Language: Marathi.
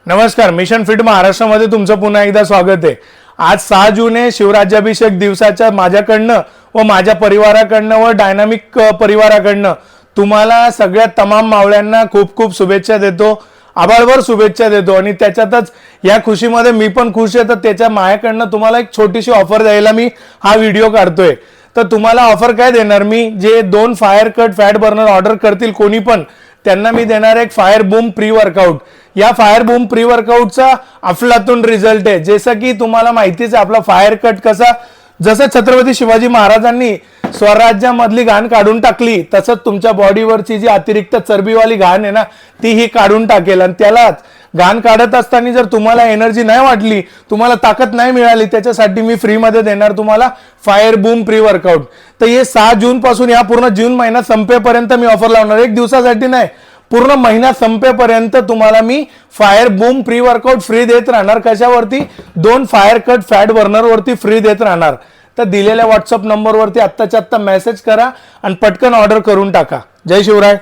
नमस्कार, मिशन फिट महाराष्ट्रामध्ये तुमचं पुन्हा एकदा स्वागत आहे। आज 6 जून आहे, शिवराज्याभिषेक दिवसाच्या माझ्याकडनं व माझ्या परिवाराकडनं व डायनामिक परिवाराकडनं तुम्हाला सगळ्या तमाम मावळ्यांना खूप खूप शुभेच्छा देतो, आभाळभर शुभेच्छा देतो। आणि त्याच्यातच या खुशीमध्ये मी पण खुश आहे, तर त्याच्या माझ्याकडनं तुम्हाला एक छोटीशी ऑफर द्यायला मी हा व्हिडिओ काढतोय। तर तुम्हाला ऑफर काय देणार मी, जे 2 fire cut fat burner order करतील कोणी पण त्यांना मी देणार एक फायर बूम प्री वर्कआउट। या फायर बूम प्री वर्कआउटचा अफलातून रिझल्ट आहे। जसं की तुम्हाला माहितीच आहे आपला फायर कट कसा, जसं छत्रपती शिवाजी महाराजांनी स्वराज्यामधली घाण काढून टाकली, तसंच तुमच्या बॉडीवरची जी अतिरिक्त चरबीवाली घाण आहे ना ती ही काढून टाकेल। आणि त्यालाच घाण काढत असताना जर तुम्हाला एनर्जी नाही वाटली, तुम्हाला ताकद नाही मिळाली, त्याच्यासाठी मी फ्री मध्ये देणार तुम्हाला फायर बूम प्री वर्कआउट। तर हे 6 जून पासून या पूर्ण जून महिना संपेपर्यंत मी ऑफर लावणार, एक दिवसासाठी नाही, पूर्ण महिना संपेपर्यंत तुम्हाला मी fire boom pre workout free देत राहणार। कशावरती? 2 फायर कट फॅट बर्नर वरती फ्री देत राहणार। तर दिलेल्या व्हॉट्सअप नंबरवरती आत्ताच्या आत्ता मेसेज करा आणि पटकन ऑर्डर करून टाका। जय शिवराय।